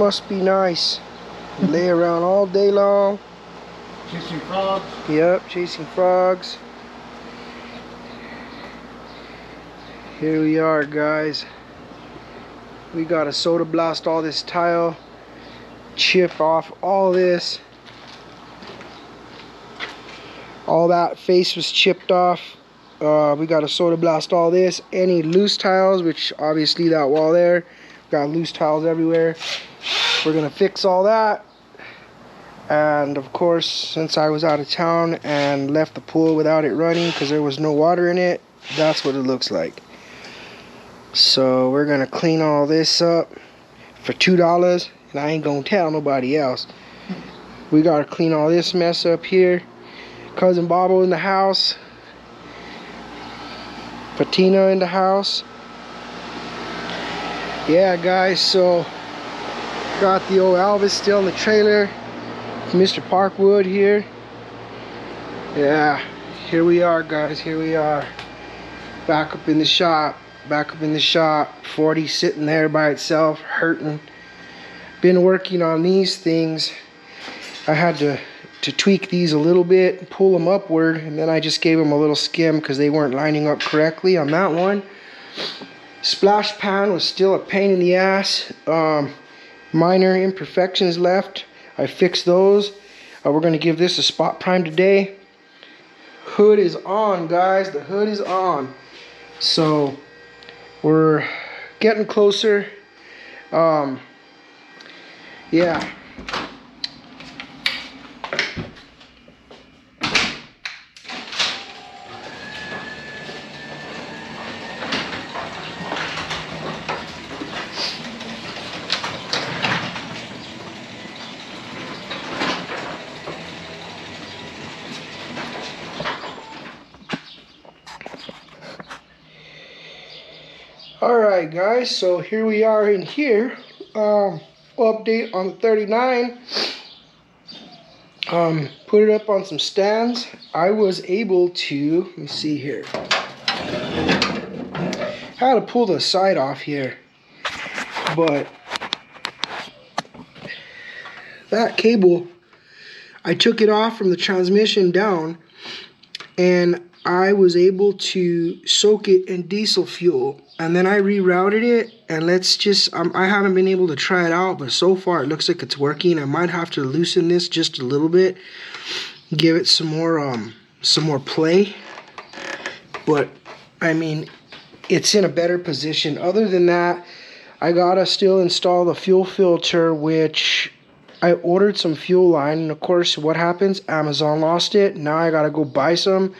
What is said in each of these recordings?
Must be nice. Lay around all day long. Chasing frogs. Yep, chasing frogs. Here we are, guys. We gotta soda blast all this tile, chip off all this. All that face was chipped off. We gotta soda blast all this. Any loose tiles, which obviously that wall there, got loose tiles everywhere. We're gonna fix all that. And of course, since I was out of town and left the pool without it running because there was no water in it, that's what it looks like. So we're gonna clean all this up for $2, and I ain't gonna tell nobody else. We gotta clean all this mess up here. Cousin Bobo in the house. Patina in the house. Yeah, guys, so got the old Elvis still in the trailer. Mr. Parkwood here. Yeah, here we are, guys. Here we are. Back up in the shop. Back up in the shop. 40 sitting there by itself, hurting. Been working on these things. I had to tweak these a little bit, pull them upward, and then I just gave them a little skim because they weren't lining up correctly on that one. Splash pan was still a pain in the ass. Minor imperfections left. I fixed those. We're going to give this a spot prime today. Hood is on, guys. The hood is on. So we're getting closer. Yeah. Alright, guys, so here we are in here. Update on the 39. Put it up on some stands. I was able to, let me see here. Had to pull the side off here, but that cable, I took it off from the transmission down, and I was able to soak it in diesel fuel, and then I rerouted it, and let's just, I haven't been able to try it out, but so far it looks like it's working. I might have to loosen this just a little bit, give it some more play, but I mean, it's in a better position. Other than that, I gotta still install the fuel filter, which I ordered some fuel line, and of course what happens, Amazon lost it. Now I gotta go buy some.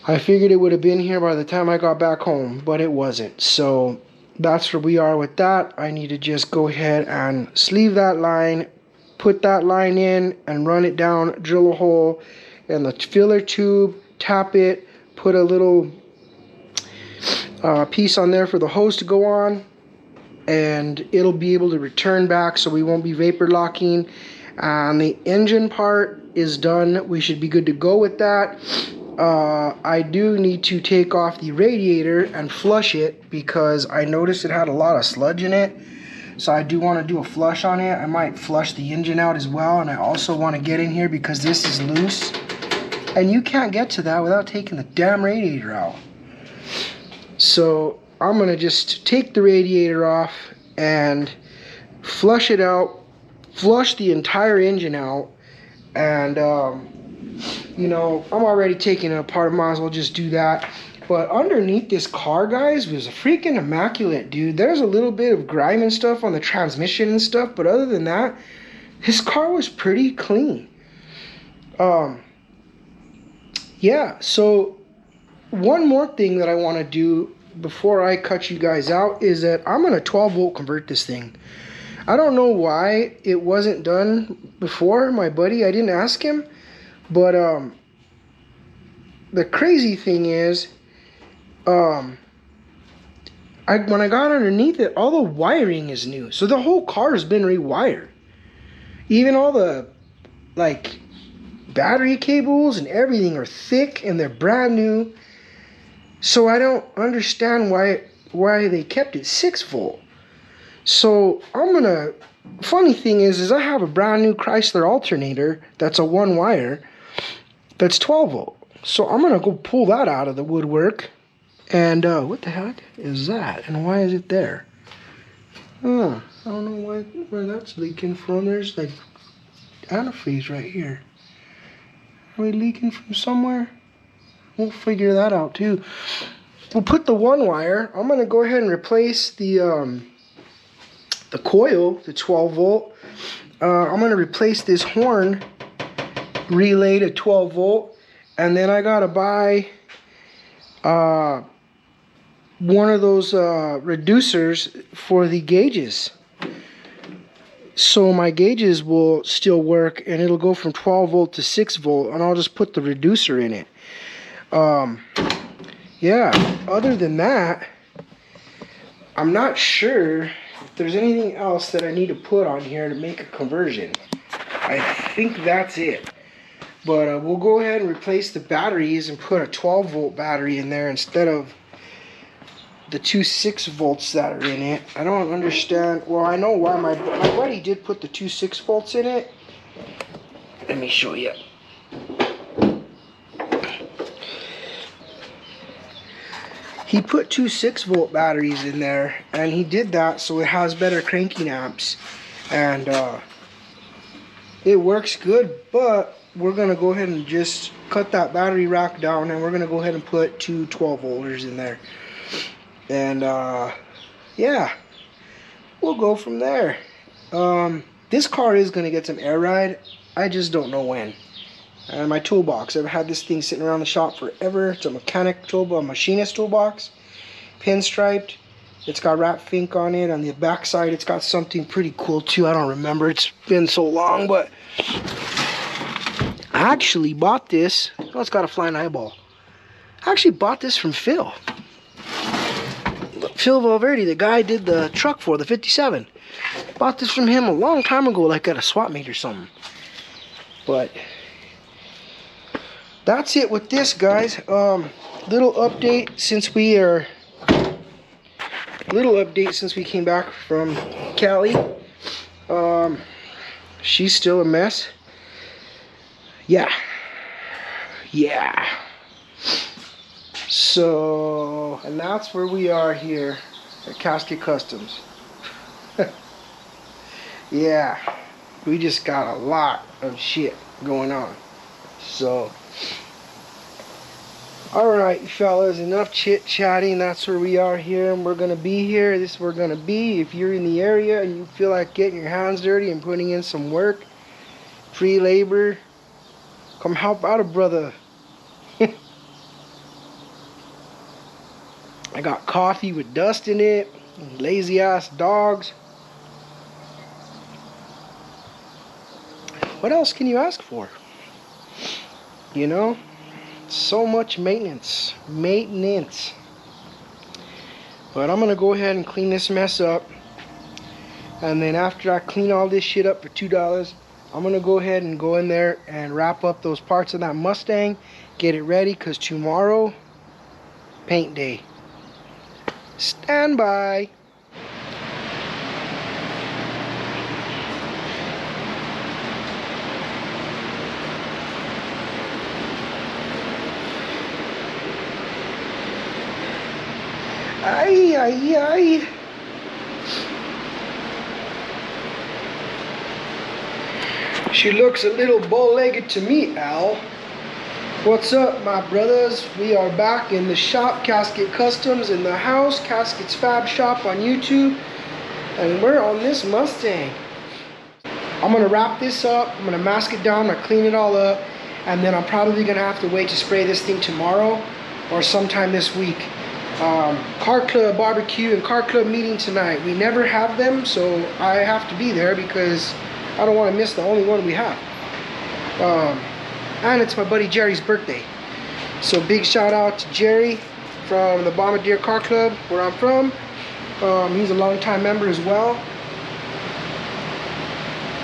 I figured it would have been here by the time I got back home, but it wasn't. So that's where we are with that. I need to just go ahead and sleeve that line, put that line in and run it down, drill a hole in the filler tube, tap it, put a little piece on there for the hose to go on, and it'll be able to return back so we won't be vapor locking. And the engine part is done. We should be good to go with that. I do need to take off the radiator and flush it because I noticed it had a lot of sludge in it. So I do want to do a flush on it. I might flush the engine out as well, and I also want to get in here because this is loose. And you can't get to that without taking the damn radiator out. So I'm going to just take the radiator off and flush it out, flush the entire engine out, and you know, I'm already taking it apart, might as well just do that. But underneath this car, guys, was freaking immaculate, dude. There's a little bit of grime and stuff on the transmission and stuff, but other than that, this car was pretty clean. Yeah, so one more thing that I want to do before I cut you guys out is that I'm going to 12 volt convert this thing. I don't know why it wasn't done before, my buddy. I didn't ask him. But the crazy thing is, when I got underneath it, all the wiring is new. So the whole car has been rewired. Even all the, like, battery cables and everything are thick and they're brand new. So I don't understand why they kept it 6 volt. So funny thing is I have a brand new Chrysler alternator that's a one wire that's 12 volt. So I'm gonna go pull that out of the woodwork. And what the heck is that? And why is it there? I don't know where that's leaking from. There's like antifreeze right here. Are we leaking from somewhere? We'll figure that out too. We'll put the one wire. I'm gonna go ahead and replace the coil, the 12 volt. I'm gonna replace this horn relay to 12 volt, and then I gotta buy one of those reducers for the gauges, so my gauges will still work, and it'll go from 12 volt to 6 volt, and I'll just put the reducer in it. Yeah, other than that, I'm not sure if there's anything else that I need to put on here to make a conversion. I think that's it. But we'll go ahead and replace the batteries and put a 12 volt battery in there instead of the two 6 volts that are in it. I don't understand. Well, I know why my buddy did put the two 6 volts in it. Let me show you. He put two 6 volt batteries in there, and he did that so it has better cranking amps, and it works good. But we're gonna go ahead and just cut that battery rack down, and we're gonna go ahead and put two 12 volters in there, and yeah, we'll go from there. This car is gonna get some air ride. I just don't know when. And my toolbox, I've had this thing sitting around the shop forever. It's a mechanic toolbox, a machinist toolbox, pinstriped. It's got wrap fink on it. On the back side, it's got something pretty cool too. I don't remember, it's been so long. But I actually bought this. Oh, it's got a flying eyeball. I actually bought this from Phil Valverde, the guy I did the truck for, the 57. Bought this from him a long time ago, like at a swap meet or something. But that's it with this, guys. Little update since we came back from Cali. She's still a mess. Yeah. So, and that's where we are here at Casket Customs. Yeah, we just got a lot of shit going on. So, alright fellas, enough chit chatting. That's where we are here, and we're gonna be here. This is where we're gonna be. If you're in the area and you feel like getting your hands dirty and putting in some work, free labor, come help out a brother. I got coffee with dust in it, lazy ass dogs. What else can you ask for? You know, so much maintenance. But I'm gonna go ahead and clean this mess up, and then after I clean all this shit up for $2, I'm gonna go ahead and go in there and wrap up those parts of that Mustang, get it ready, because tomorrow, paint day. Stand by. Ay. She looks a little bow-legged to me, Al. What's up, my brothers? We are back in the shop, Casket Customs in the house, Casket's Fab Shop on YouTube, and we're on this Mustang. I'm gonna wrap this up, I'm gonna mask it down, I'm gonna clean it all up, and then I'm probably gonna have to wait to spray this thing tomorrow or sometime this week. Car Club barbecue and Car Club meeting tonight. We never have them, so I have to be there because I don't want to miss the only one we have. And it's my buddy Jerry's birthday. So big shout out to Jerry from the Bombardier Car Club, where I'm from. He's a longtime member as well.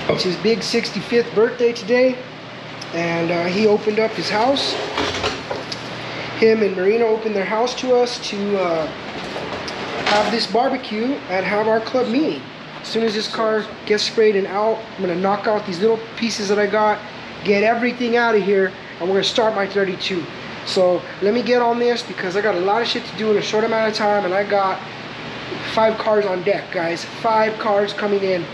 It's his big 65th birthday today, and he opened up his house. Him and Marina opened their house to us to have this barbecue and have our club meeting. As soon as this car gets sprayed and out, I'm gonna knock out these little pieces that I got, get everything out of here, and we're gonna start my 32. So let me get on this because I got a lot of shit to do in a short amount of time, and I got 5 cars on deck, guys. 5 cars coming in.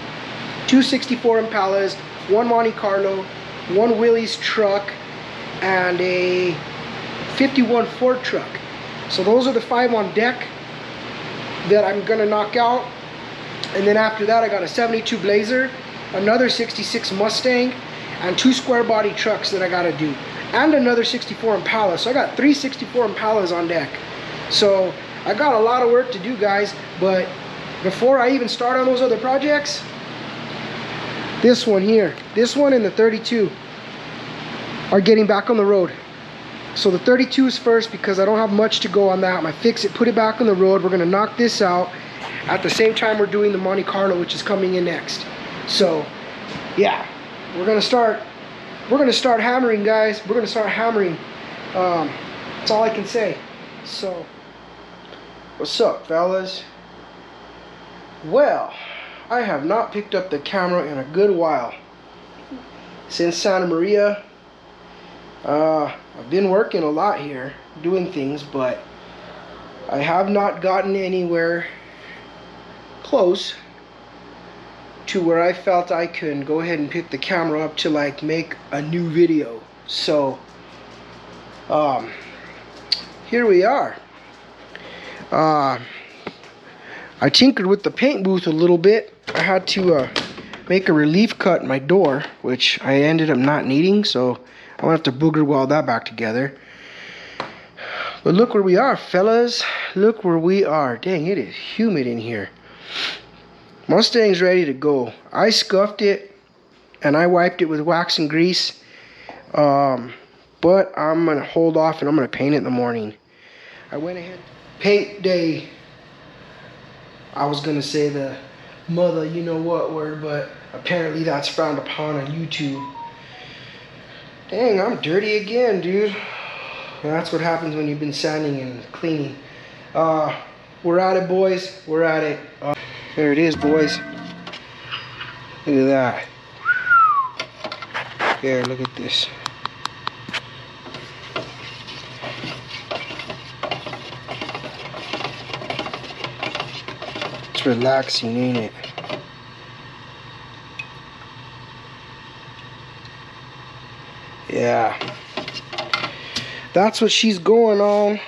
2 64 Impalas, 1 Monte Carlo, 1 Willys truck, and a 51 Ford truck. So those are the 5 on deck that I'm gonna knock out. And then after that I got a 72 Blazer, another 66 Mustang, and 2 square body trucks that I gotta do, and another 64 Impala. So I got 3 64 Impalas on deck. So I got a lot of work to do, guys. But before I even start on those other projects, this one here, this one and the 32 are getting back on the road. So the 32 is first because I don't have much to go on that. I'm gonna fix it, put it back on the road. We're gonna knock this out at the same time we're doing the Monte Carlo, which is coming in next. So yeah, we're gonna start hammering, guys. We're gonna start hammering. That's all I can say. So what's up, fellas? Well, I have not picked up the camera in a good while. Since Santa Maria, I've been working a lot here, doing things, but I have not gotten anywhere close to where I felt I could go ahead and pick the camera up to like make a new video. So here we are. I tinkered with the paint booth a little bit. I had to make a relief cut in my door, which I ended up not needing, so I'm gonna have to booger weld that back together. But look where we are, fellas. Look where we are. Dang, it is humid in here. Mustang's ready to go. I scuffed it and I wiped it with wax and grease. But I'm gonna hold off and I'm gonna paint it in the morning. I went ahead. Paint day. I was gonna say the mother you know what word, but apparently that's frowned upon on YouTube. Dang, I'm dirty again, dude. That's what happens when you've been sanding and cleaning. We're at it, boys. We're at it. There it is, boys. Look at that. Here, look at this. It's relaxing, ain't it? Yeah. That's what she's going on.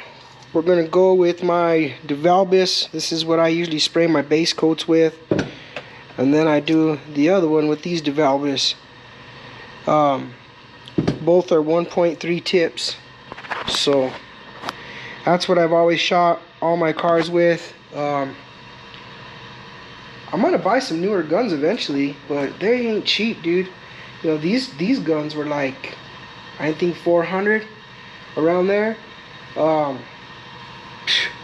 We're gonna go with my DeValbis. This is what I usually spray my base coats with, and then I do the other one with these DeValbis. Both are 1.3 tips, so that's what I've always shot all my cars with. I'm gonna buy some newer guns eventually, but they ain't cheap, dude. You know, these guns were like, I think 400 around there.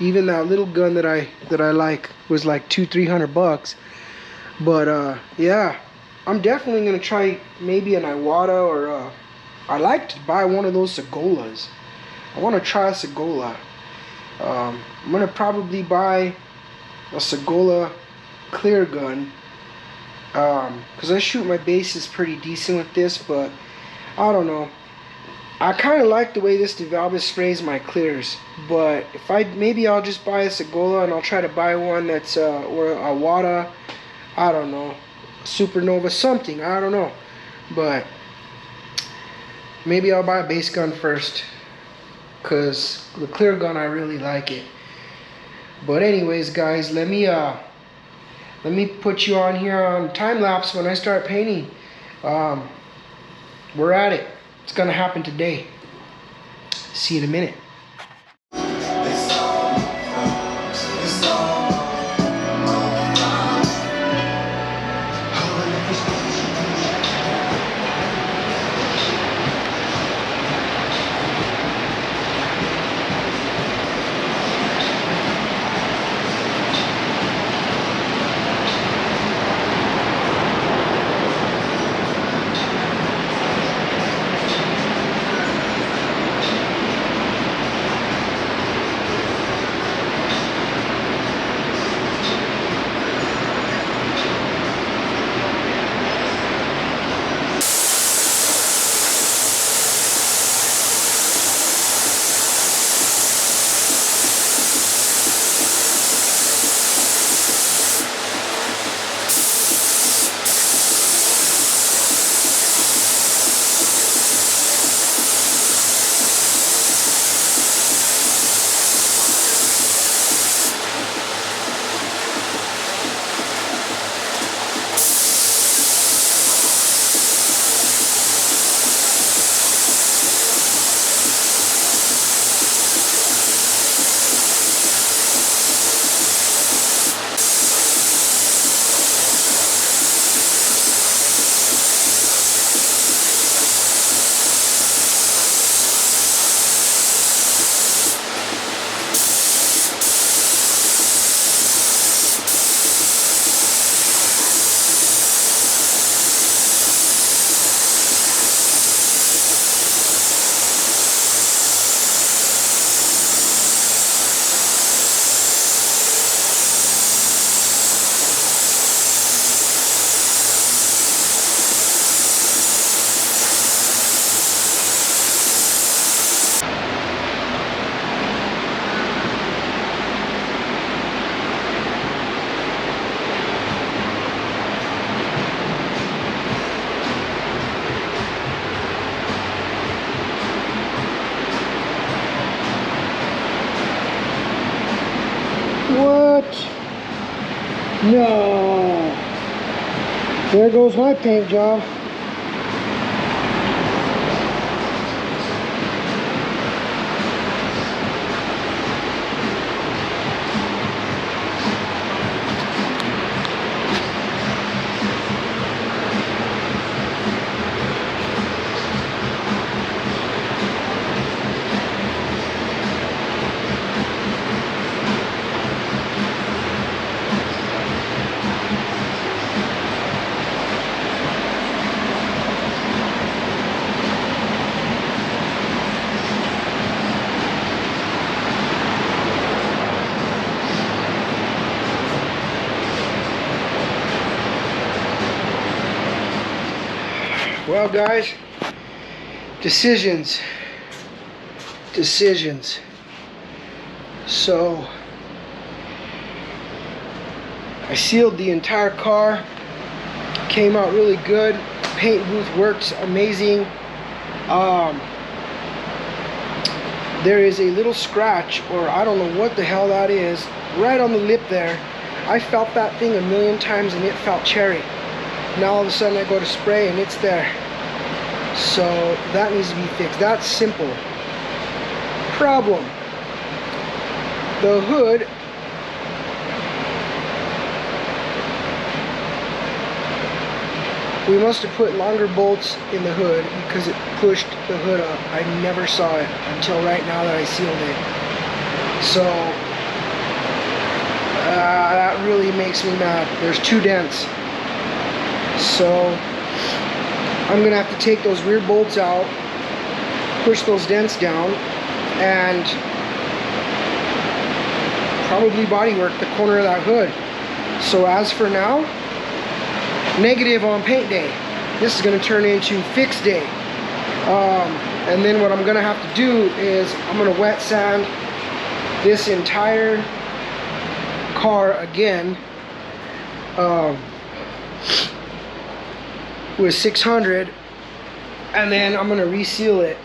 Even that little gun that I like was like $200-300. But yeah, I'm definitely gonna try maybe an Iwata, or I like to buy one of those Segolas. I want to try a Segola. I'm gonna probably buy a Segola clear gun, because I shoot my bases pretty decent with this, but I don't know. I kind of like the way this DeValbis sprays my clears, but if maybe I'll just buy a Segola, and I'll try to buy one that's or a Iwata, I don't know, Supernova, something, I don't know, but maybe I'll buy a base gun first, because the clear gun, I really like it. But anyways, guys, let me put you on here on time lapse when I start painting. We're at it. It's gonna happen today. See you in a minute. No. There goes my paint job. Well, guys, decisions. So I sealed the entire car. Came out really good. Paint booth works amazing. There is a little scratch, or I don't know what the hell that is, right on the lip there. I felt that thing a million times and it felt cherry. Now all of a sudden I go to spray and it's there. So that needs to be fixed. That's simple. Problem. The hood we must have put longer bolts in the hood because it pushed the hood up. I never saw it until right now that I sealed it. So that really makes me mad. There's 2 dents. So I'm gonna have to take those rear bolts out, push those dents down, and probably bodywork the corner of that hood. So as for now, negative on paint day. This is gonna turn into fix day. And then what I'm gonna have to do is I'm gonna wet sand this entire car again with 600, and then I'm gonna reseal it,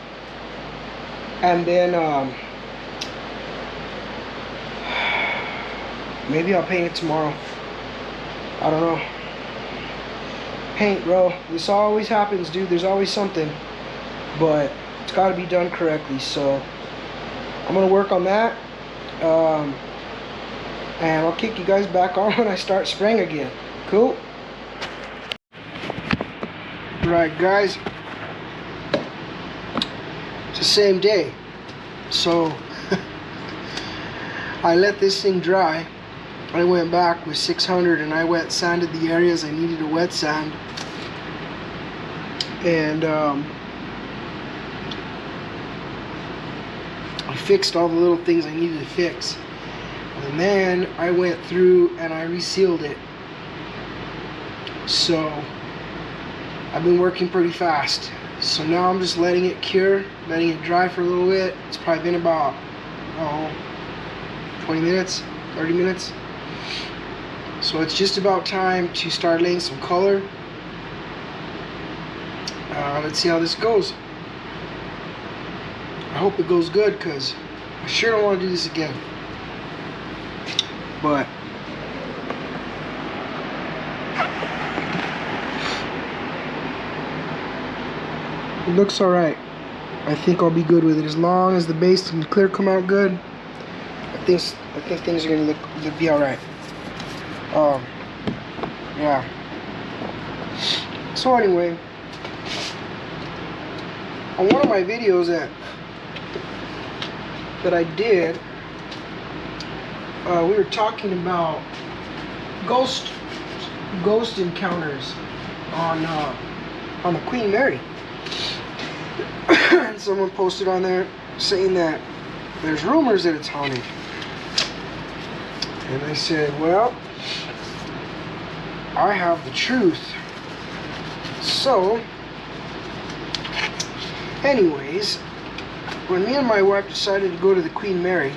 and then maybe I'll paint it tomorrow. I don't know. Paint, bro, this always happens, dude. There's always something, but it's got to be done correctly. So I'm gonna work on that, and I'll kick you guys back on when I start spraying again. Cool. Right, guys, it's the same day, so I let this thing dry. I went back with 600 and I wet sanded the areas I needed to wet sand, and I fixed all the little things I needed to fix, and then I went through and I resealed it. So I've been working pretty fast. So now I'm just letting it cure, letting it dry for a little bit. It's probably been about 20 minutes, 30 minutes. So it's just about time to start laying some color. Let's see how this goes. I hope it goes good, because I sure don't want to do this again. But it looks alright. I think I'll be good with it as long as the base and clear come out good. I think things are gonna be alright. Yeah. So anyway, on one of my videos that I did, we were talking about ghost encounters on the Queen Mary. And someone posted on there saying that there's rumors that it's haunted. And I said, well, I have the truth. So, anyways, when me and my wife decided to go to the Queen Mary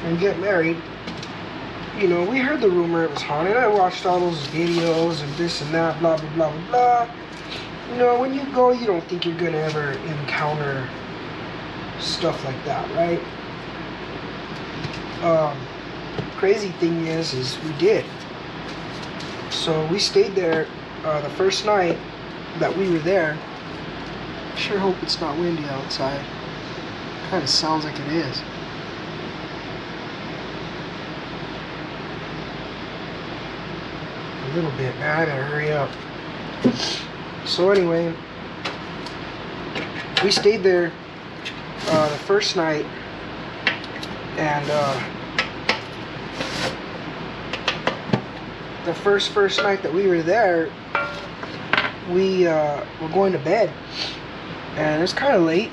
and get married, you know, we heard the rumor it was haunted. I watched all those videos and this and that, blah, blah, blah, blah, blah. You know, when you go, you don't think you're gonna ever encounter stuff like that, right? crazy thing is we did. So we stayed there the first night that we were there. Sure hope it's not windy outside. Kind of sounds like it is. A little bit, man. I gotta hurry up. So anyway, we stayed there the first night, and the first night that we were there, we were going to bed, and it's kind of late,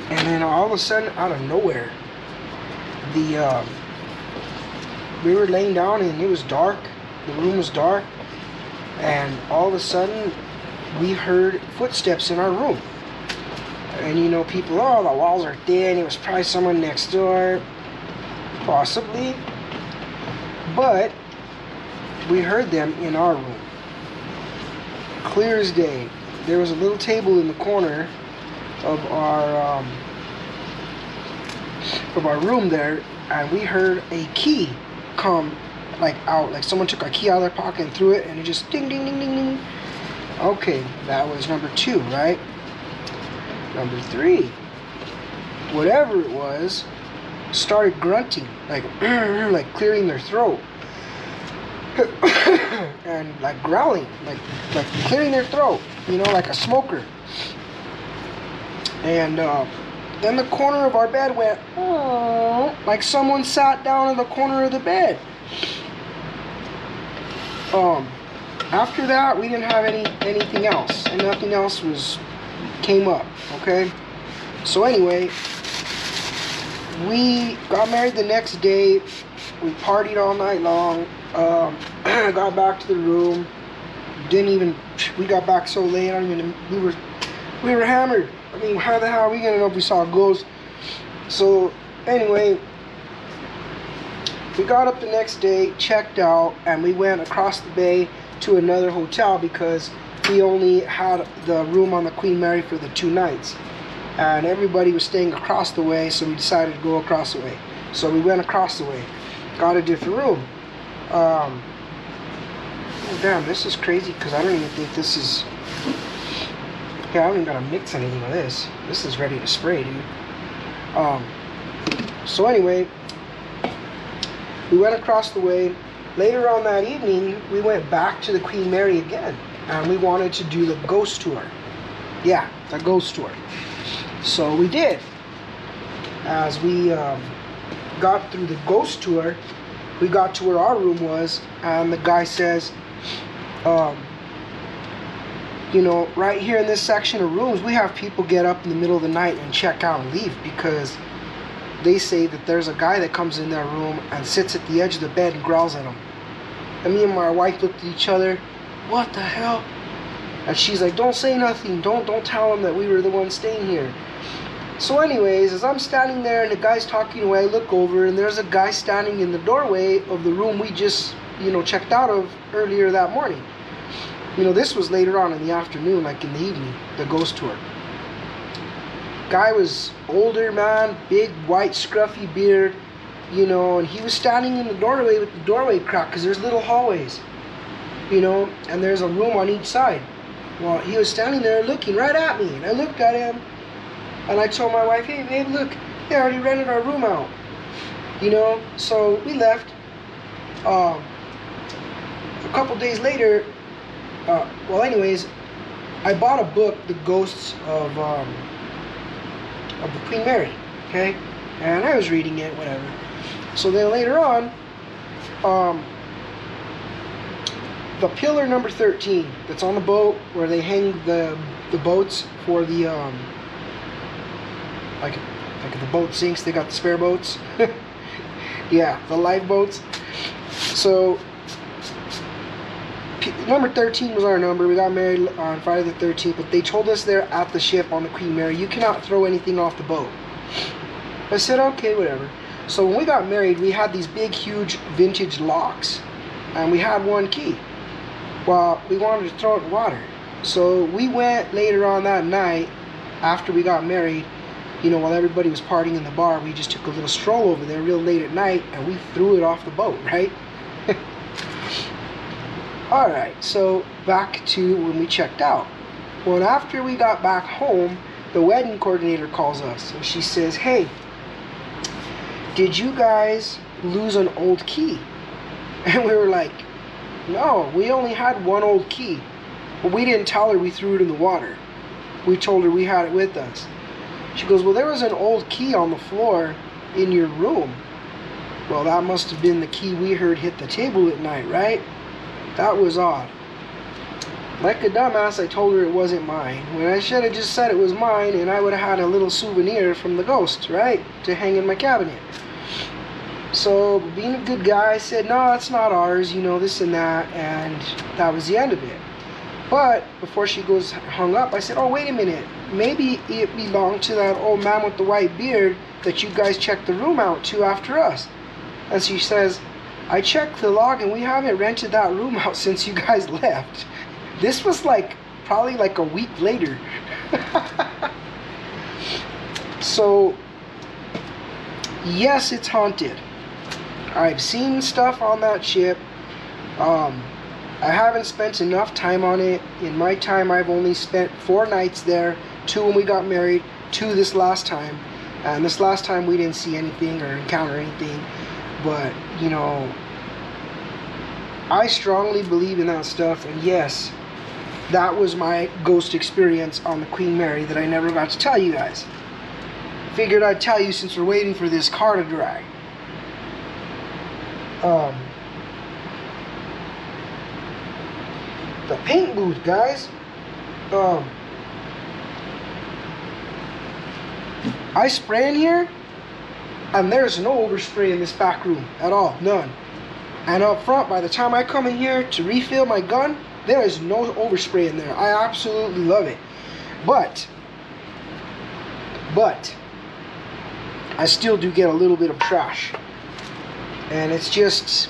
and then all of a sudden, out of nowhere, we were laying down and it was dark. The room was dark, and all of a sudden, we heard footsteps in our room. And you know, people, oh, the walls are thin. It was probably someone next door, possibly, but we heard them in our room, clear as day. There was a little table in the corner of our room there, and we heard a key come like out, like someone took a key out of their pocket and threw it, and it just ding ding ding ding ding. Okay, that was number 2, right? Number 3, whatever it was, started grunting, like like clearing their throat. And like growling, like clearing their throat, you know, like a smoker. And then the corner of our bed went, oh, like someone sat down in the corner of the bed. After that, we didn't have anything else, and nothing else came up. Okay, so anyway, we got married the next day. We partied all night long. Got back to the room. We got back so late. We were hammered. I mean, how the hell are we gonna know if we saw a ghost? So anyway, we got up the next day, checked out, and we went across the bay to another hotel because we only had the room on the Queen Mary for the 2 nights, and everybody was staying across the way, so we decided to go across the way. So we went across the way, got a different room. Oh damn, this is crazy because I don't even think this is. Yeah, I don't even gotta mix anything with this. This is ready to spray, dude. So anyway, we went across the way. Later on that evening, we went back to the Queen Mary again, and we wanted to do the ghost tour. Yeah, the ghost tour. So we did. As we got through the ghost tour, we got to where our room was, and the guy says, you know, right here in this section of rooms, we have people get up in the middle of the night and check out and leave because they say that there's a guy that comes in their room and sits at the edge of the bed and growls at them. And me and my wife looked at each other, what the hell? And she's like, don't say nothing, don't tell them that we were the ones staying here. So anyways, as I'm standing there and the guy's talking away, I look over and there's a guy standing in the doorway of the room we just, you know, checked out of earlier that morning. You know, this was later on in the afternoon, like in the evening, the ghost tour. Guy was older, man, big, white, scruffy beard, you know, and he was standing in the doorway with the doorway cracked because there's little hallways, you know, and there's a room on each side. Well, he was standing there looking right at me, and I looked at him, and I told my wife, hey, babe, look, they already rented our room out, you know, so we left. A couple days later, well, anyways, I bought a book, The Ghosts of the Queen Mary, okay, and I was reading it, whatever. So then later on, the pillar number 13 that's on the boat where they hang the boats for the like if the boat sinks, they got the spare boats. Yeah, the lifeboats. So number 13 was our number. We got married on Friday the 13th, but they told us there at the ship on the Queen Mary, you cannot throw anything off the boat. I said, okay, whatever. So when we got married, we had these big, huge vintage locks, and we had one key. Well, we wanted to throw it in water. So we went later on that night, after we got married, you know, while everybody was partying in the bar, we just took a little stroll over there real late at night, and we threw it off the boat, right? Alright, so back to when we checked out. Well, after we got back home, the wedding coordinator calls us, and she says, hey, did you guys lose an old key? And we were like, no, we only had one old key. But we didn't tell her we threw it in the water. We told her we had it with us. She goes, well, there was an old key on the floor in your room. Well, that must have been the key we heard hit the table at night, right? That was odd. Like a dumbass, I told her it wasn't mine, when I should have just said it was mine, and I would have had a little souvenir from the ghost, right, to hang in my cabinet. So, being a good guy, I said, no, that's not ours, you know, this and that, and that was the end of it. But before she goes hung up, I said, oh, wait a minute, maybe it belonged to that old man with the white beard that you guys checked the room out to after us. And she says, I checked the log and we haven't rented that room out since you guys left. This was like probably like a week later. So yes, it's haunted. I've seen stuff on that ship. I haven't spent enough time on it. In my time, I've only spent 4 nights there, 2 when we got married, 2 this last time. And this last time we didn't see anything or encounter anything. But, you know, I strongly believe in that stuff. And yes, that was my ghost experience on the Queen Mary that I never got to tell you guys. Figured I'd tell you since we're waiting for this car to dry. The paint booth, guys. I spray in here, and there's no overspray in this back room at all, none. And up front, by the time I come in here to refill my gun, there is no overspray in there. I absolutely love it. But I still do get a little bit of trash. And it's just,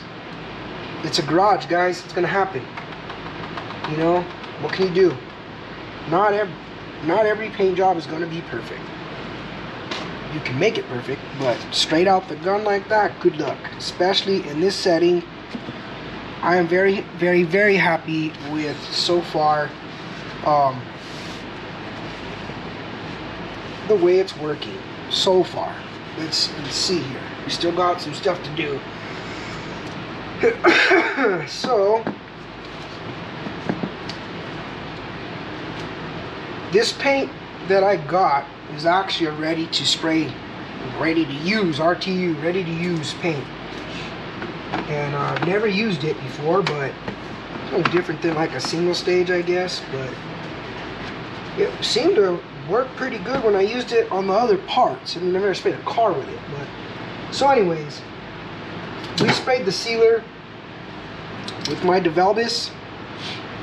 it's a garage, guys. It's gonna happen. You know, what can you do? Not every paint job is gonna be perfect. You can make it perfect, but straight out the gun like that, good luck. Especially in this setting. I am very, very, very happy with so far the way it's working so far. Let's see here. We still got some stuff to do. So this paint that I got is actually a ready to spray, ready to use, RTU, ready to use paint. And I've never used it before, but it's no different than like a single stage, I guess. But it seemed to work pretty good when I used it on the other parts. I mean, I've never sprayed a car with it. But so anyways, we sprayed the sealer with my DeVelbis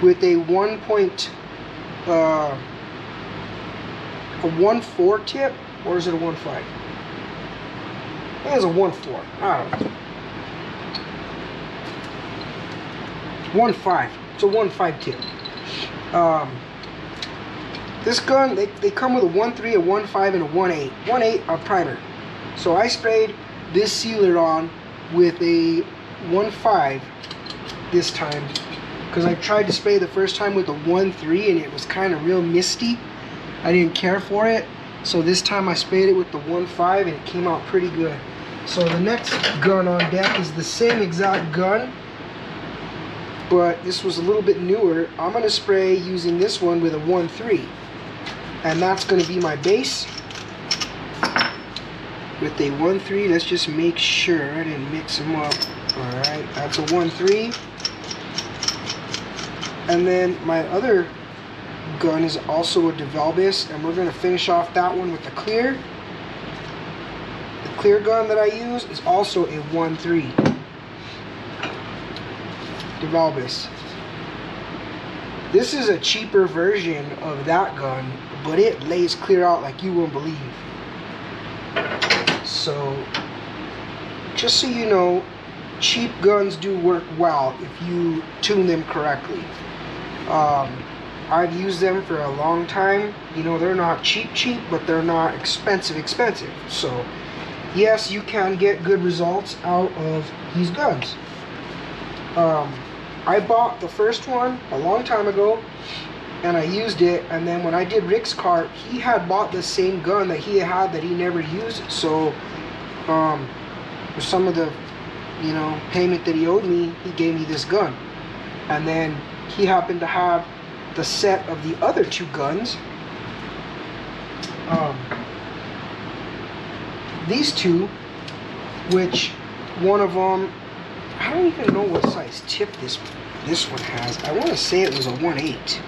with a 1.4 tip, or is it a 1.5? I think it's a 1.4. I don't know. 1.5. It's a 1.5 tip. This gun, they come with a 1.3, a 1.5, and a 1.8. 1.8 a primer. So I sprayed this sealer on with a 1.5 this time, because I tried to spray the first time with a 1.3 and it was kind of real misty. I didn't care for it, so this time I sprayed it with the 1.5 and it came out pretty good. So the next gun on deck is the same exact gun, but this was a little bit newer. I'm going to spray using this one with a 1.3, and that's going to be my base with a 1.3. Let's just make sure I didn't mix them up. Alright, that's a 1.3. And then my other gun is also a DeVelbis, and we're going to finish off that one with the clear. The clear gun that I use is also a 1.3 DeVelbis. This is a cheaper version of that gun, but it lays clear out like you won't believe. So just so you know, cheap guns do work well if you tune them correctly. I've used them for a long time. You know, they're not cheap, but they're not expensive. So, yes, you can get good results out of these guns. I bought the first one a long time ago, and I used it, and then when I did Rick's cart, he had bought the same gun that he had that he never used. So, for some of the, you know, payment that he owed me, he gave me this gun. And then he happened to have the set of the other two guns. These two, which one of them, I don't even know what size tip this one has. I want to say it was a 1/8.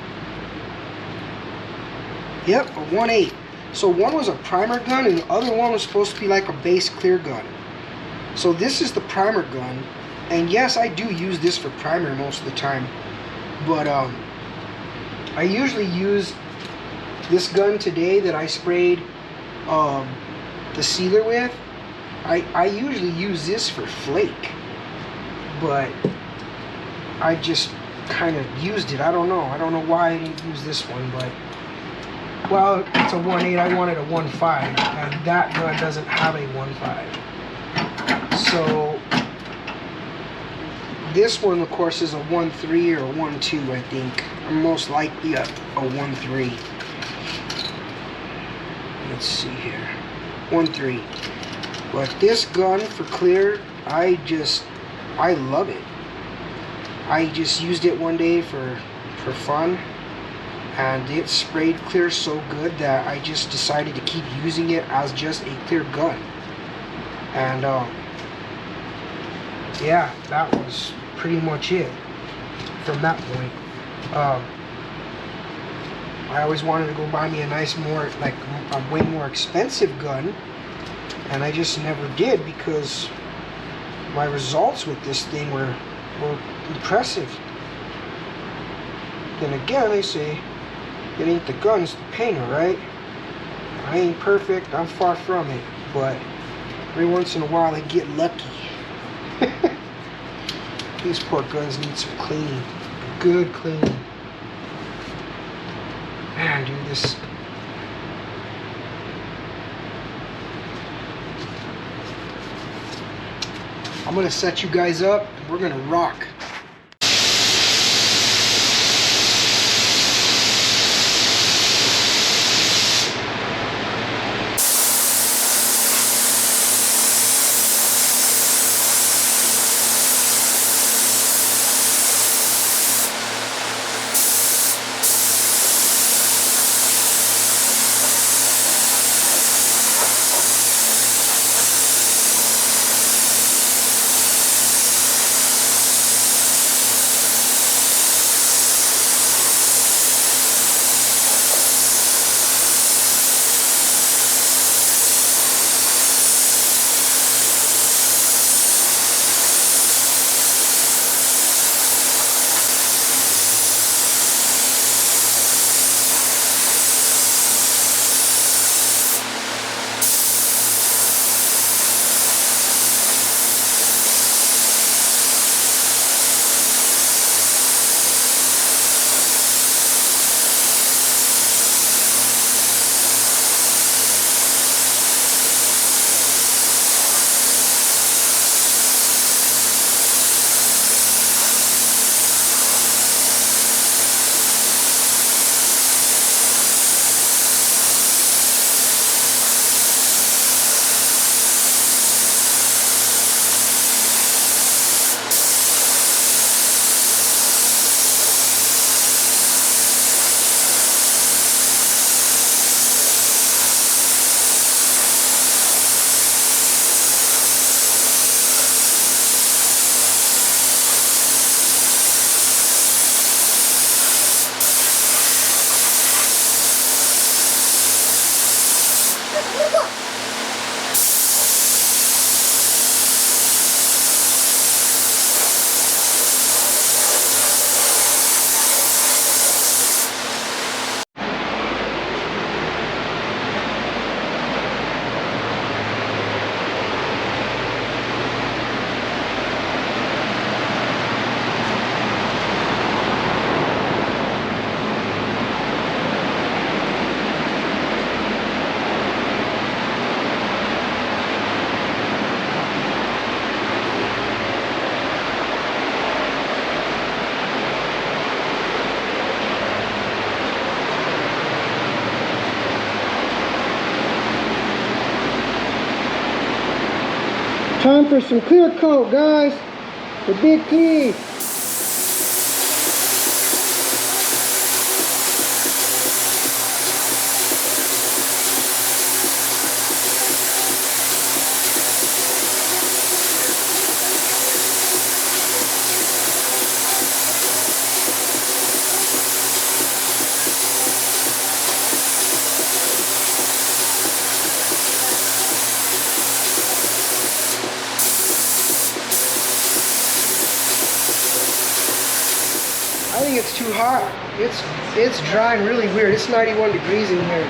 Yep, a 1/8. So one was a primer gun and the other one was supposed to be like a base clear gun. So this is the primer gun, and yes, I do use this for primer most of the time, but I usually use this gun today that I sprayed the sealer with. I usually use this for flake, but I just kind of used it. I don't know why I didn't use this one, but well, it's a 1/8. I wanted a 1/5, and that gun doesn't have a 1/5. So this one, of course, is a 1/3 or 1/2, I think. I'm most likely a 1/3. Let's see here, 1/3. But this gun for clear, I love it. I just used it one day for fun, and it sprayed clear so good that I just decided to keep using it as just a clear gun. And yeah, that was pretty much it from that point. I always wanted to go buy me a nice, more like a way more expensive gun, and I just never did because my results with this thing were impressive. Then again, they say it ain't the gun, it's the painter, right? I ain't perfect, I'm far from it, but every once in a while I get lucky. These poor guns need some cleaning, good cleaning. Man, dude, this. I'm gonna set you guys up, and we're gonna rock. Time for some clear coat, guys. The big key. I think it's too hot. It's drying really weird. It's 91 degrees in here.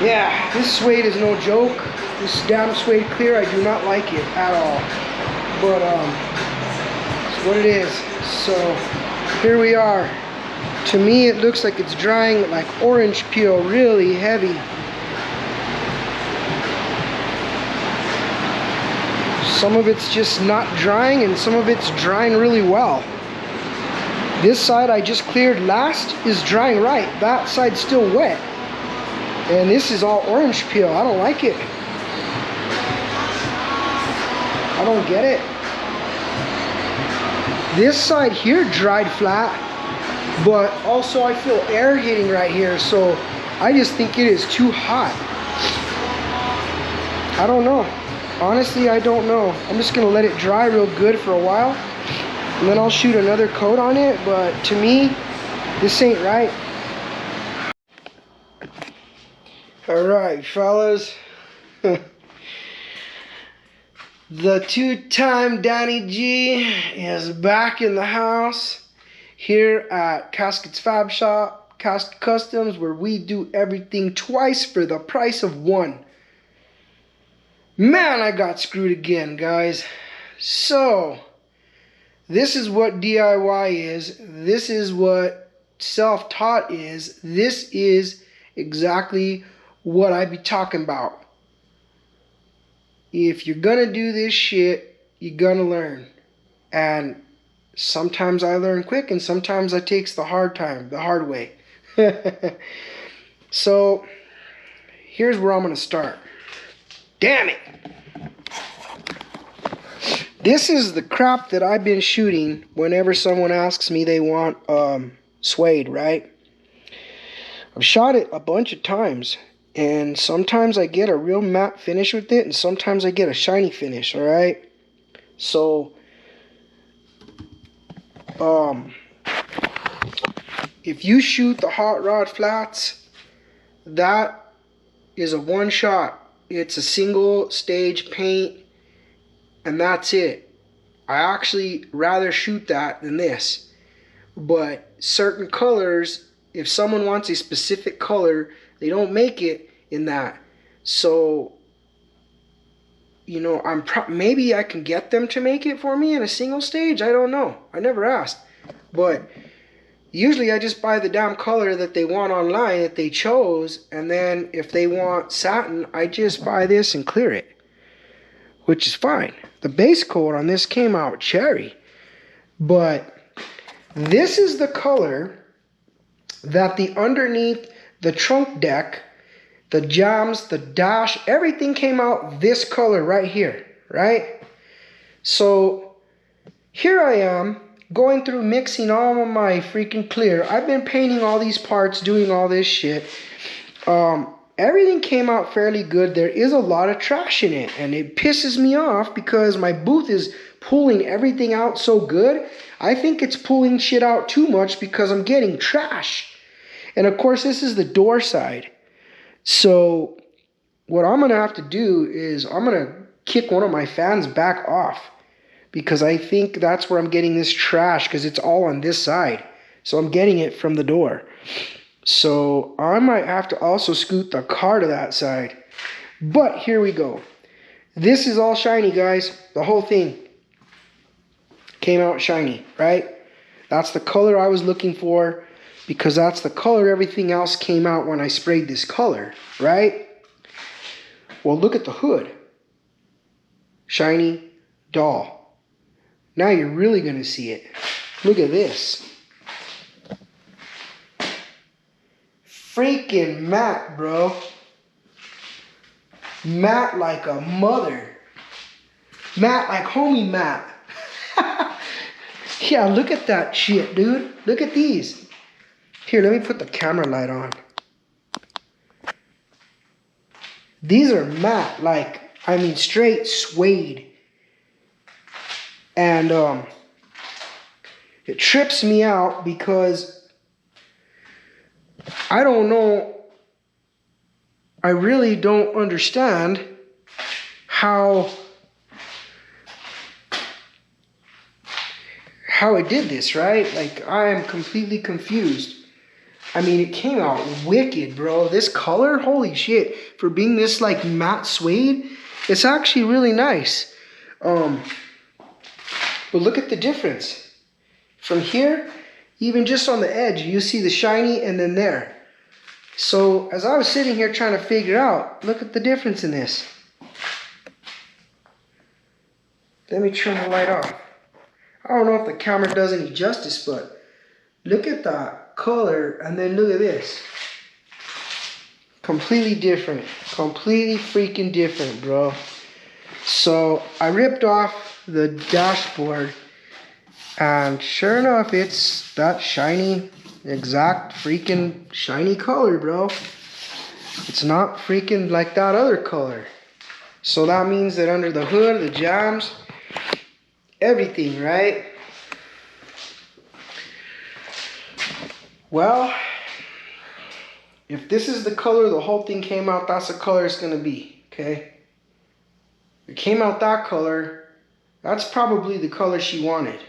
Yeah, this suede is no joke. This damn suede clear, I do not like it at all. But it's what it is. So here we are. To me, it looks like it's drying like orange peel, really heavy. Some of it's just not drying and some of it's drying really well. This side I just cleared last is drying right. That side's still wet. And this is all orange peel. I don't like it. I don't get it. This side here dried flat, but also I feel air hitting right here. So I just think it is too hot. I don't know. Honestly, I don't know. I'm just gonna let it dry real good for a while, and then I'll shoot another coat on it, but to me, this ain't right. Alright, fellas. The two-time Danny G is back in the house here at Casket's Fab Shop, Casket Customs, where we do everything twice for the price of one. Man, I got screwed again, guys. So, this is what DIY is. This is what self-taught is. This is exactly what I be talking about. If you're gonna do this shit, you're gonna learn. And sometimes I learn quick and sometimes I takes the hard way. So, here's where I'm gonna start. Damn it! This is the crap that I've been shooting whenever someone asks me they want suede, right? I've shot it a bunch of times, and sometimes I get a real matte finish with it, and sometimes I get a shiny finish, alright? So, if you shoot the hot rod flats, that is a one shot. It's a single stage paint, and that's it. I actually rather shoot that than this. But certain colors, if someone wants a specific color, they don't make it in that. So, you know, maybe I can get them to make it for me in a single stage. I don't know. I never asked. But usually I just buy the damn color that they want online that they chose, and then if they want satin, I just buy this and clear it, which is fine. The base coat on this came out cherry, but this is the color that the underneath the trunk deck, the jams, the dash, everything came out this color right here, right? So here I am going through mixing all of my freaking clear. I've been painting all these parts, doing all this shit. Everything came out fairly good. There is a lot of trash in it, and it pisses me off because my booth is pulling everything out so good. I think it's pulling shit out too much because I'm getting trash. And of course, this is the door side. So what I'm gonna have to do is I'm gonna kick one of my fans back off, because I think that's where I'm getting this trash, because it's all on this side. So I'm getting it from the door. So I might have to also scoot the car to that side. But here we go. This is all shiny, guys. The whole thing came out shiny, right? That's the color I was looking for, because that's the color everything else came out when I sprayed this color, right? Well, look at the hood. Shiny, dull. Now you're really going to see it. Look at this. Freaking matte, bro. Matte like a mother. Matte like homie Matt. Yeah, look at that shit, dude. Look at these. Here, let me put the camera light on. These are matte, like, I mean straight suede. And it trips me out because I don't know, I really don't understand how it did this, right? Like, I am completely confused. I mean, it came out wicked, bro. This color, holy shit. For being this, like, matte suede, it's actually really nice. But look at the difference. From here, even just on the edge, you see the shiny and then there. So, as I was sitting here trying to figure out, look at the difference in this. Let me turn the light off. I don't know if the camera does any justice, but look at that color and then look at this. Completely different. Completely freaking different, bro. So I ripped off the dashboard and sure enough, it's that shiny, exact freaking shiny color, bro. It's not freaking like that other color. So that means that under the hood, the jams, everything, right? Well, if this is the color the whole thing came out, that's the color it's going to be, okay? If it came out that color, that's probably the color she wanted.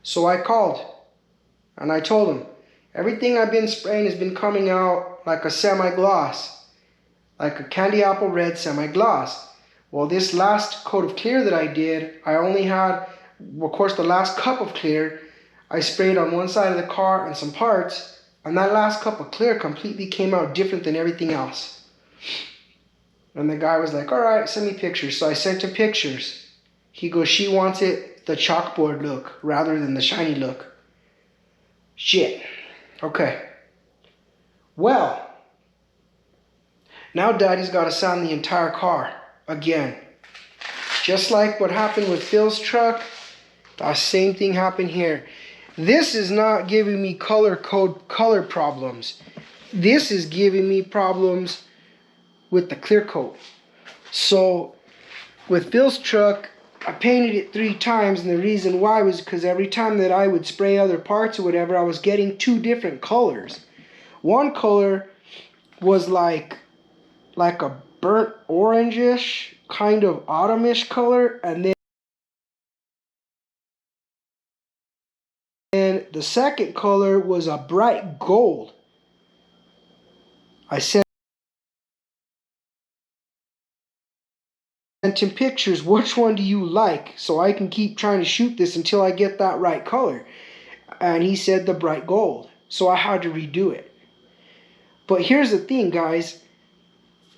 So I called and I told him, everything I've been spraying has been coming out like a semi-gloss, like a candy apple red semi-gloss. Well, this last coat of clear that I did, I only had, of course, the last cup of clear, I sprayed on one side of the car and some parts, and that last cup of clear completely came out different than everything else. And the guy was like, all right, send me pictures. So I sent him pictures. He goes, she wants it the chalkboard look rather than the shiny look. Shit. Okay. Well, now Daddy's got to sand the entire car again. Just like what happened with Phil's truck, the same thing happened here. This is not giving me color problems. This is giving me problems with the clear coat. So with Phil's truck, I painted it 3 times, and the reason why was because every time that I would spray other parts or whatever, I was getting 2 different colors. One color was like a burnt orangish, kind of autumnish color, and then the second color was a bright gold. I sent him pictures, which one do you like? So I can keep trying to shoot this until I get that right color. And he said the bright gold. So I had to redo it. But here's the thing, guys.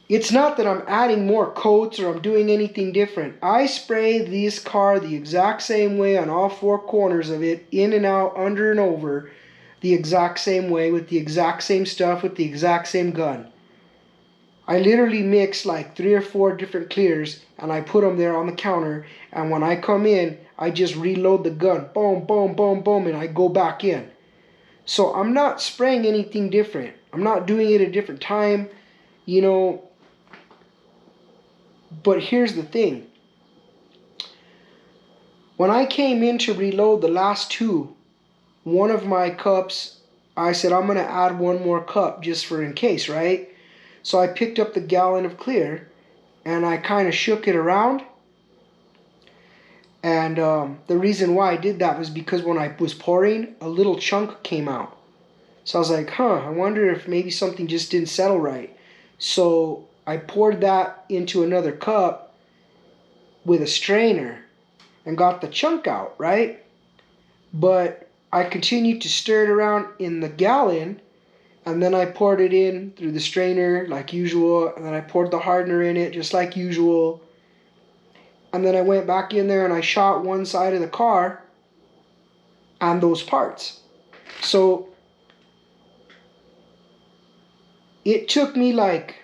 It's not that I'm adding more coats or I'm doing anything different. I spray this car the exact same way on all 4 corners of it, in and out, under and over, the exact same way, with the exact same stuff, with the exact same gun. I literally mix like 3 or 4 different clears and I put them there on the counter, and when I come in, I just reload the gun. Boom, boom, boom, boom, and I go back in. So I'm not spraying anything different. I'm not doing it at a different time, you know. But here's the thing. When I came in to reload the last 2, one of my cups, I said I'm going to add 1 more cup just for in case, right? So I picked up the gallon of clear and I kind of shook it around. And the reason why I did that was because when I was pouring, a little chunk came out. So I was like, I wonder if maybe something just didn't settle right. So I poured that into another cup with a strainer and got the chunk out, right? But I continued to stir it around in the gallon, and then I poured it in through the strainer like usual, and then I poured the hardener in it just like usual. And then I went back in there and I shot one side of the car and those parts. So it took me like,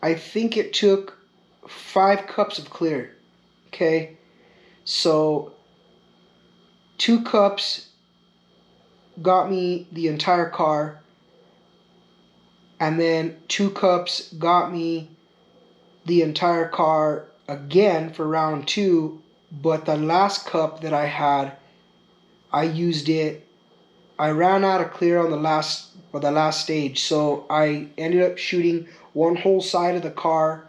I think it took 5 cups of clear. Okay, so 2 cups got me the entire car, and then 2 cups got me the entire car again for round 2. But the last cup that I had, I used it. I ran out of clear on the last stage, so I ended up shooting one whole side of the car,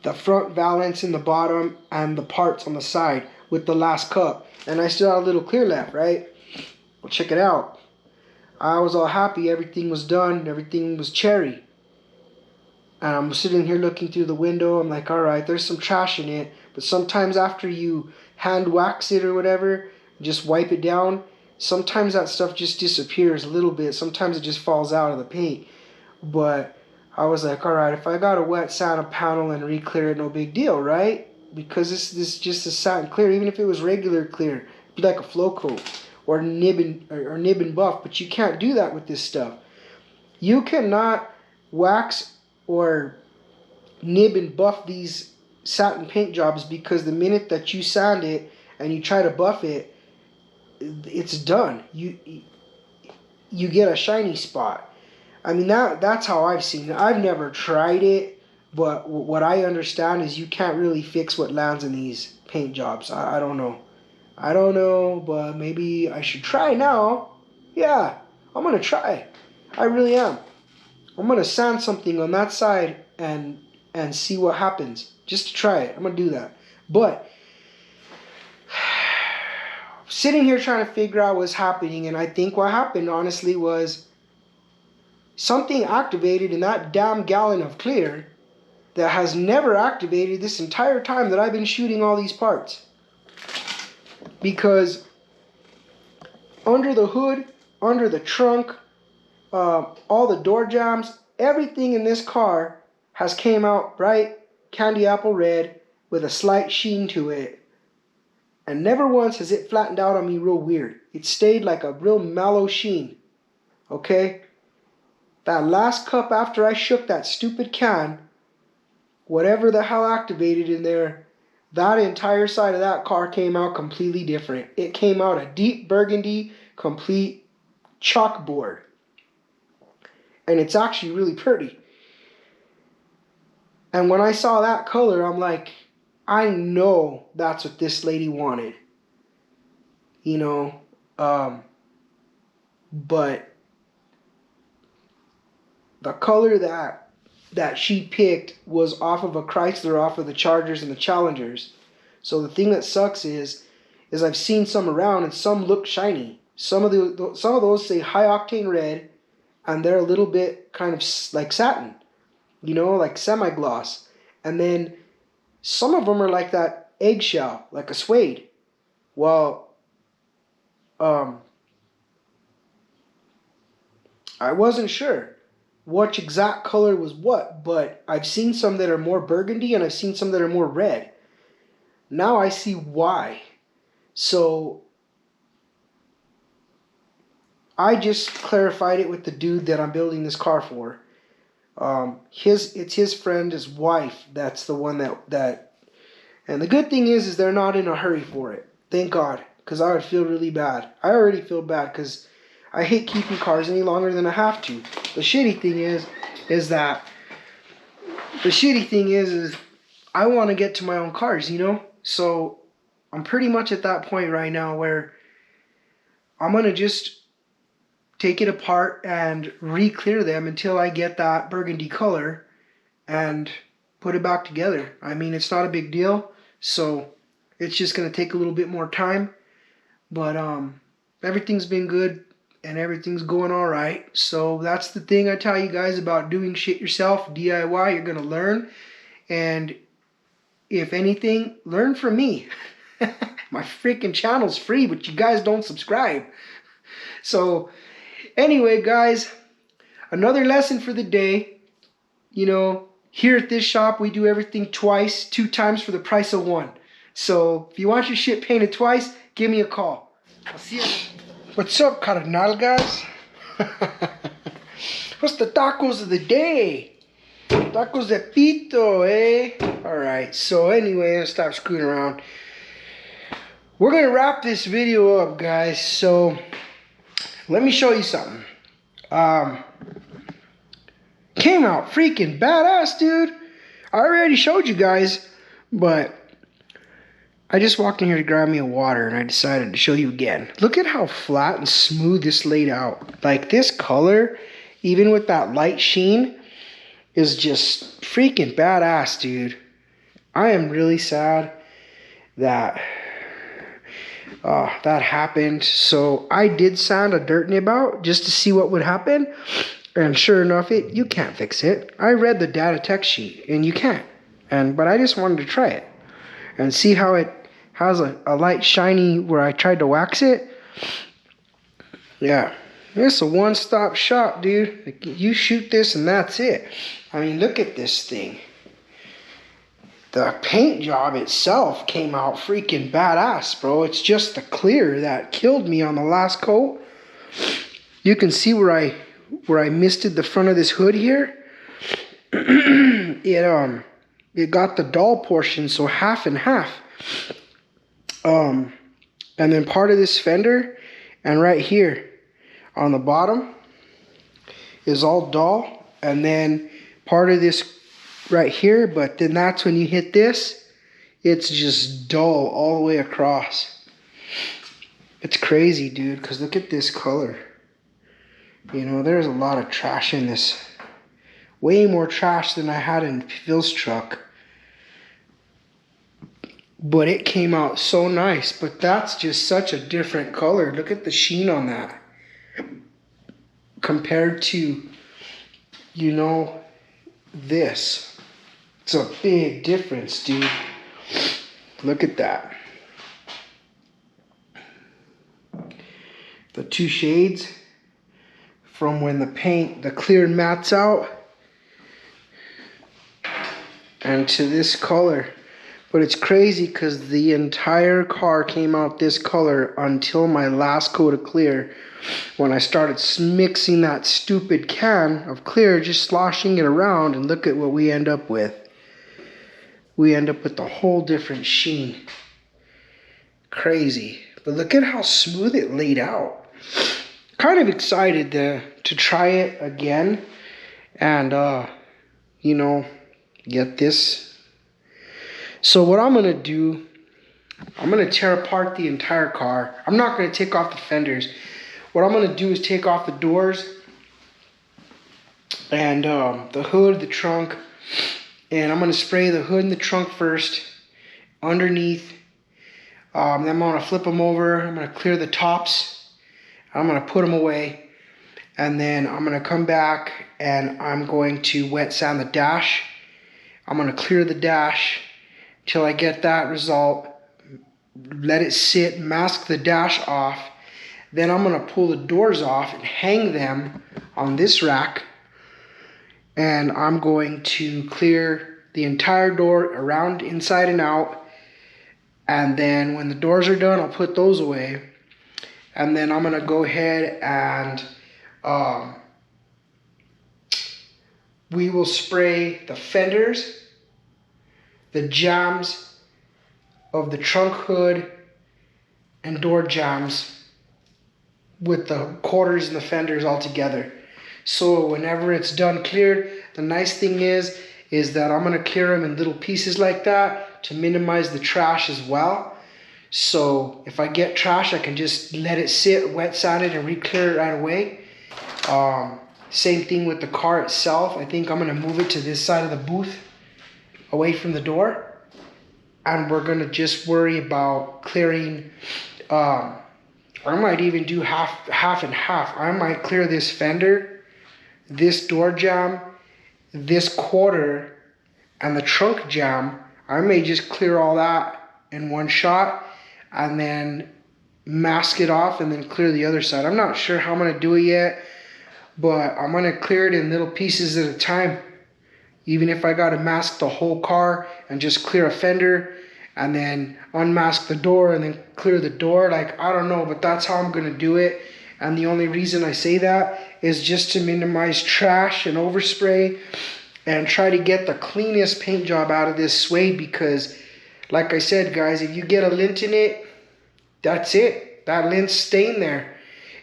the front valance in the bottom, and the parts on the side with the last cup. And I still had a little clear left, right? Well, check it out. I was all happy. Everything was done. Everything was cherry. And I'm sitting here looking through the window. I'm like, all right, there's some trash in it. But sometimes after you hand wax it or whatever, just wipe it down, sometimes that stuff just disappears a little bit. Sometimes it just falls out of the paint. But I was like, all right, if I got a wet satin panel and re-clear it, no big deal, right? Because this is just a satin clear. Even if it was regular clear, it'd be like a flow coat or nib and buff. But you can't do that with this stuff. You cannot wax or nib and buff these satin paint jobs, because the minute that you sand it and you try to buff it, it's done. You get a shiny spot. I mean, that's how I've seen it. I've never tried it, but what I understand is you can't really fix what lands in these paint jobs. I don't know. I don't know, but maybe I should try now. Yeah, I'm going to try. I really am. I'm going to sand something on that side and see what happens. Just to try it. I'm going to do that. But sitting here trying to figure out what's happening, and I think what happened, honestly, was something activated in that damn gallon of clear that has never activated this entire time that I've been shooting all these parts. Because under the hood, under the trunk, all the door jambs, everything in this car has came out bright candy apple red with a slight sheen to it. And never once has it flattened out on me real weird. It stayed like a real mellow sheen. Okay? That last cup after I shook that stupid can, whatever the hell activated in there, that entire side of that car came out completely different. It came out a deep burgundy, complete chalkboard. And it's actually really pretty. And when I saw that color, I'm like, I know that's what this lady wanted. You know, but the color that she picked was off of a Chrysler, off of the Chargers and the Challengers. So the thing that sucks is I've seen some around and some look shiny. Some of those say high octane red, and they're a little bit kind of like satin, you know, like semi-gloss. And then some of them are like that eggshell, like a suede. Well, I wasn't sure which exact color was what, but I've seen some that are more burgundy and I've seen some that are more red. Now I see why. So I just clarified it with the dude that I'm building this car for. It's his friend, his wife, that's the one that and the good thing is they're not in a hurry for it. Thank God, because I would feel really bad. I already feel bad because I hate keeping cars any longer than I have to. The shitty thing is I want to get to my own cars, you know? So I'm pretty much at that point right now where I'm going to just take it apart and re-clear them until I get that burgundy color and put it back together. I mean, it's not a big deal, so it's just going to take a little bit more time. But everything's been good and everything's going all right. So that's the thing I tell you guys about doing shit yourself, DIY. You're going to learn. And if anything, learn from me. My freaking channel's free, but you guys don't subscribe. So anyway, guys, another lesson for the day. You know, here at this shop, we do everything twice, 2 times for the price of 1. So if you want your shit painted twice, give me a call. I'll see you. What's up, carnalgas? What's the tacos of the day? Tacos de pito, eh? Alright, so anyway, let's stop screwing around. We're gonna wrap this video up, guys. So let me show you something. Came out freaking badass, dude. I already showed you guys, but I just walked in here to grab me a water and I decided to show you again. Look at how flat and smooth this laid out. Like this color, even with that light sheen, is just freaking badass, dude. I am really sad that that happened. So I did sand a dirt nib out just to see what would happen. And sure enough, you can't fix it. I read the data tech sheet and you can't. But I just wanted to try it and see how it has a light shiny where I tried to wax it. Yeah, it's a one-stop shop, dude. Like, you shoot this and that's it. I mean, look at this thing. The paint job itself came out freaking badass, bro. It's just the clear that killed me on the last coat. You can see where I misted the front of this hood here. It got the dull portion, so half and half. And then part of this fender and right here on the bottom is all dull, and then part of this right here, but then that's when you hit this, it's just dull all the way across. It's crazy, dude, because look at this color. You know, there's a lot of trash in this. Way more trash than I had in Phil's truck. But it came out so nice. But that's just such a different color. Look at the sheen on that. Compared to, you know, this. It's a big difference, dude. Look at that. The two shades from when the clear mats out and to this color. But it's crazy because the entire car came out this color until my last coat of clear. When I started mixing that stupid can of clear, just sloshing it around, and look at what we end up with. We end up with a whole different sheen. Crazy. But look at how smooth it laid out. Kind of excited to try it again and, you know, get this. So what I'm going to do, I'm going to tear apart the entire car. I'm not going to take off the fenders. What I'm going to do is take off the doors and the hood, the trunk. And I'm going to spray the hood and the trunk first underneath. Then I'm going to flip them over. I'm going to clear the tops. I'm going to put them away. And then I'm going to come back and I'm going to wet sand the dash. I'm going to clear the dash till I get that result. Let it sit, mask the dash off. Then I'm going to pull the doors off and hang them on this rack. And I'm going to clear the entire door around, inside and out. And then when the doors are done, I'll put those away. And then I'm going to go ahead and we will spray the fenders, the jambs of the trunk hood and door jambs with the quarters and the fenders all together. So whenever it's done cleared, the nice thing is that I'm going to clear them in little pieces like that to minimize the trash as well. So if I get trash, I can just let it sit, wet sand it, and re-clear it right away. Same thing with the car itself. I think I'm going to move it to this side of the booth, away from the door. And we're going to just worry about clearing. I might even do half and half. I might clear this fender, this door jamb, this quarter, and the trunk jamb. I may just clear all that in one shot and then mask it off and then clear the other side. I'm not sure how I'm going to do it yet, but I'm going to clear it in little pieces at a time. Even if I got to mask the whole car and just clear a fender and then unmask the door and then clear the door. Like, I don't know, but that's how I'm gonna do it. And the only reason I say that is just to minimize trash and overspray and try to get the cleanest paint job out of this suede, because like I said, guys, if you get a lint in it, that's it. That lint's staying there.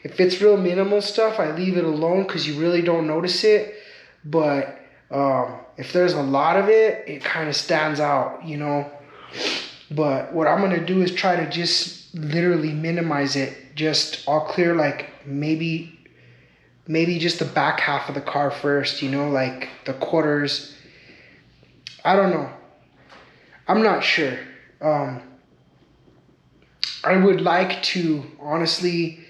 If it's real minimal stuff, I leave it alone because you really don't notice it. But if there's a lot of it, it kind of stands out, you know. But what I'm going to do is try to just literally minimize it. Just I'll clear like maybe just the back half of the car first, you know, like the quarters. I don't know. I'm not sure. I would like to honestly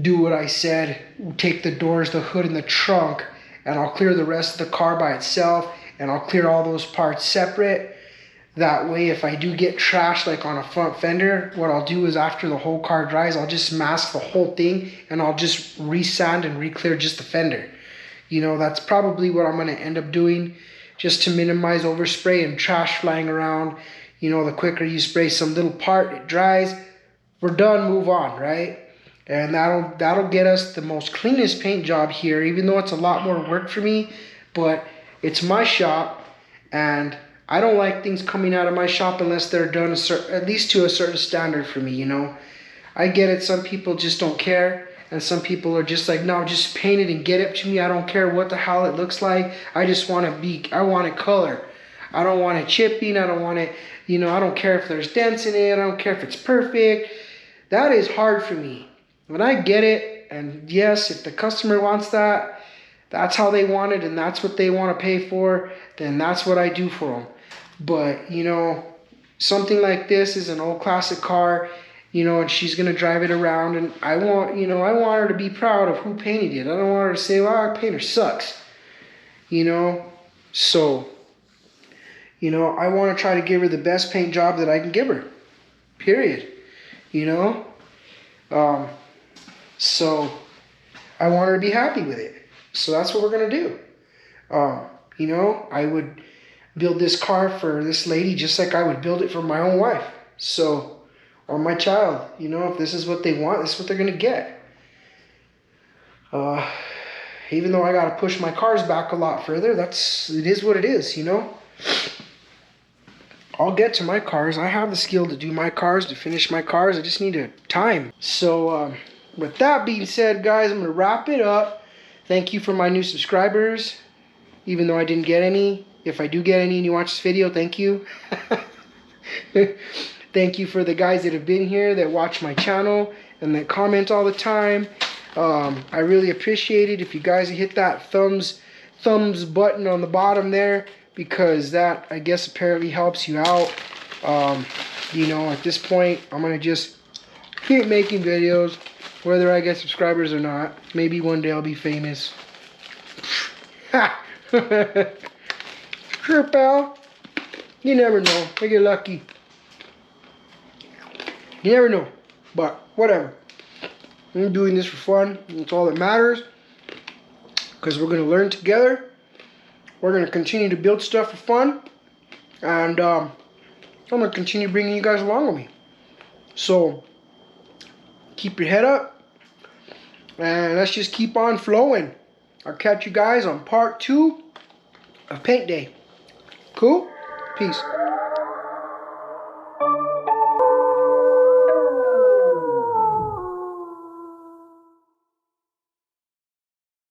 do what I said, take the doors, the hood, and the trunk, and I'll clear the rest of the car by itself, and I'll clear all those parts separate. That way, if I do get trash like on a front fender, what I'll do is after the whole car dries, I'll just mask the whole thing, and I'll just re-sand and re-clear just the fender. You know, that's probably what I'm going to end up doing, just to minimize overspray and trash flying around. You know, the quicker you spray some little part, it dries, we're done, move on, right? And that'll get us the most cleanest paint job here, even though it's a lot more work for me. But it's my shop, and I don't like things coming out of my shop unless they're done at least to a certain standard for me, you know. I get it, some people just don't care, and some people are just like, no, just paint it and get it to me. I don't care what the hell it looks like. I just want I want it color. I don't want it chipping. I don't want it, you know, I don't care if there's dents in it. I don't care if it's perfect. That is hard for me. When I get it, and yes, if the customer wants that, that's how they want it, and that's what they want to pay for, then that's what I do for them. But, you know, something like this is an old classic car, you know, and she's going to drive it around, and I want her to be proud of who painted it. I don't want her to say, well, our painter sucks, you know. So, you know, I want to try to give her the best paint job that I can give her, period, you know. So I want her to be happy with it. So that's what we're going to do. You know, I would build this car for this lady just like I would build it for my own wife. So, or my child, you know, if this is what they want, this is what they're going to get. Even though I got to push my cars back a lot further, it is what it is, you know. I'll get to my cars. I have the skill to do my cars, to finish my cars. I just need time. So, with that being said, guys, I'm going to wrap it up. Thank you for my new subscribers, even though I didn't get any. If I do get any and you watch this video, thank you. Thank you for the guys that have been here, that watch my channel, and that comment all the time. I really appreciate it. If you guys hit that thumbs button on the bottom there, because that, I guess, apparently helps you out. You know, at this point, I'm going to just keep making videos, whether I get subscribers or not. Maybe one day I'll be famous. Ha! Sure, pal. You never know. I get lucky. You never know. But, whatever. I'm doing this for fun. That's all that matters. Because we're going to learn together. We're going to continue to build stuff for fun. And I'm going to continue bringing you guys along with me. So, keep your head up. And let's just keep on flowing. I'll catch you guys on part 2 of Paint Day. Cool? Peace.